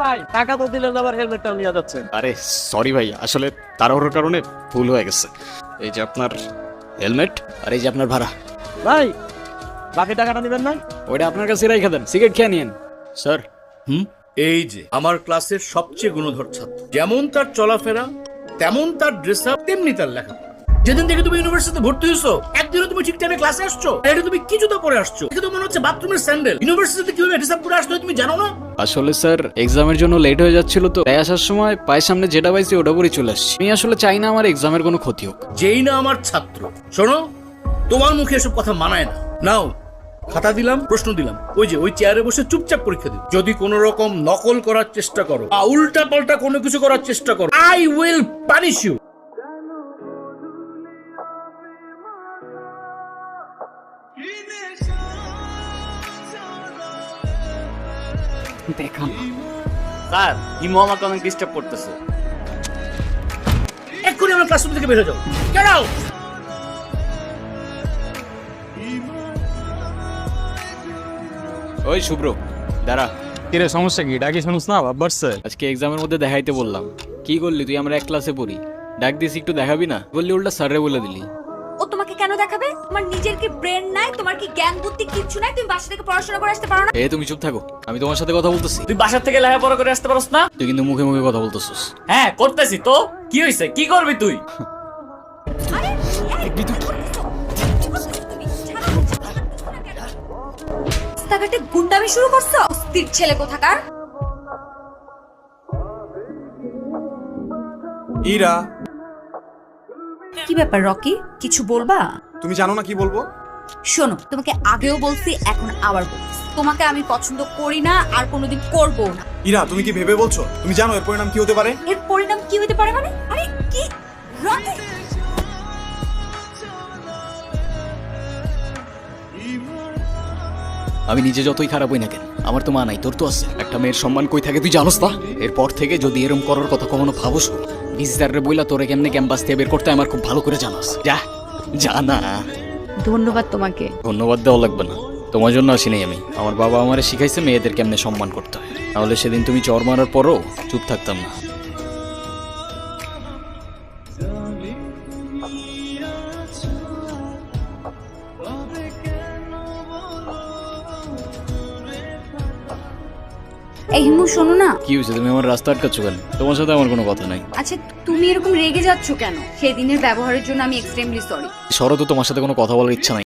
ভাই টাকা তো দিলেন, আবার হেলমেটটাও নিয়ে যাচ্ছেন। আরে সরি ভাই, আসলে তাড়াহুড়োর কারণে ভুল হয়ে গেছে। এই যে আপনার হেলমেট, আর এই যে আপনার ভাড়া। ভাই বাকি টাকাটা দিবেন না? ওইটা আপনার কাছে রেখে দেন, সিগারেট খেয়ে নিন স্যার। এই যে আমার ক্লাসের সবচেয়ে গুণধর ছাত্র, যেমন তার চলাফেরা তেমন তার ড্রেস আপ তেমনি তার লেখাপড়া। যেদিন থেকে তুমি ইউনিভার্সিটিতে ভর্তি হয়েছো একদিনও তুমি ঠিক টাইমে ক্লাসে আসছো? এটা তুমি কি জুতা পরে আসছো? এটা তো মনে হচ্ছে বাথরুমের স্যান্ডেল। ইউনিভার্সিটিতে কিভাবে ড্রেস আপ পরে আসতে হয় তুমি জানো না? আসলে স্যার এক্সামের জন্য লেট হয়ে যাচ্ছিল, তো তাই আসার সময় পায়ের সামনে যেটা পাইছি ওটা পরে চলে আসছি। আমি আসলে চাই না আমার এক্সামের কোনো ক্ষতি হোক। যেই না আমার ছাত্র, শোনো তোমার মুখে এসব কথা মানায় না। নাও খাতা দিলাম, প্রশ্ন দিলাম, ওই যে ওই চেয়ারে বসে চুপচাপ পরীক্ষা দিও। যদি কোনো রকম নকল করার চেষ্টা করো, উল্টা পাল্টা কোনো কিছু করার চেষ্টা করো, আই উইল পানিশ ইউ। দেখান স্যার হিমু আমাকে অনেক ডিস্টার্ব করতেছে। এক্ষুনি আমার ক্লাসরুম থেকে বের হয়ে যাও। Get out. ওই শুভ্র দাঁড়া। কিরে সমস্যা কি? ডাকি শুনুস না ভাব বাড়ছে। আজকে এক্সামের মধ্যে দেখাইতে বললাম, কি করলি তুই? আমরা এক ক্লাসে পড়ি, ডাক দিছি একটু দেখাবি না? বললি উল্টা স্যারে বলে দিলি। ও তোমাকে কেন দেখাবে? তোমার নিজের কি ব্রেন নাই? তোমার কি জ্ঞান বুদ্ধি কিচ্ছু নাই? তুমি বাসা থেকে পড়াশোনা করে আসতে পারো না? তুমি চুপ থাকো, আমি তোমার সাথে কথা বলতেছি। তুই বাসার থেকে লেখাপড়া করে আসতে পারস না? তুই কিন্তু মুখে মুখে কথা বলতেছিস। হ্যাঁ করতেছি তো, কি হয়েছে? কি করবি তুই? আরে রাস্তাঘাটে গুন্ডামি শুরু করছো? অস্থির ছেলে কোথাকার। ইরা, কি ব্যাপার রকি, কিছু বলবা? তুমি জানো না কি বলবো? শোনো, তোমাকে আগেও বলছি, এখন আবার বলছি, তোমাকে আমি পছন্দ করি না আর কোনোদিন করবো না। ইরা, তুমি কি ভেবে বলছো? তুমি জানো এর পরিণাম কি হতে পারে? এর পরিণাম কি হতে পারে মানে? আরে কি রকি? আমি নিজে যতই খারাপ হই না কেন, আমার তো মা নাই, তোর তো আছে। একটা মেয়ের সম্মান কই থাকে তুই জানোস না? এরপর থেকে যদি এরম করার কথা কখনো ভাবস, ভিজিটারে বইলা তোরে কেমনে ক্যাম্পাস থেকে বের করতে আমার খুব ভালো করে জানাস। যা জানা। ধন্যবাদ তোমাকে। ধন্যবাদ দেওয়া লাগবে না, তোমার জন্য আসি নাই আমি। আমার বাবা আমারে শিখাইছে মেয়েদের কেমনে সম্মান করতে হয়, তাহলে সেদিন তুমি চর মারার পরও চুপ থাকতাম না। এই হিমু শোনো না। কি হয়েছে? তুমি আমার রাস্তা আটকাচ্ছ কেন? তোমার সাথে আমার কোনো কথা নাই। আচ্ছা তুমি এরকম রেগে যাচ্ছ কেন? সেদিনের ব্যবহারের জন্য আমি এক্সট্রিমলি সরি। সরো তো, তোমার সাথে কোনো কথা বলার ইচ্ছা নাই।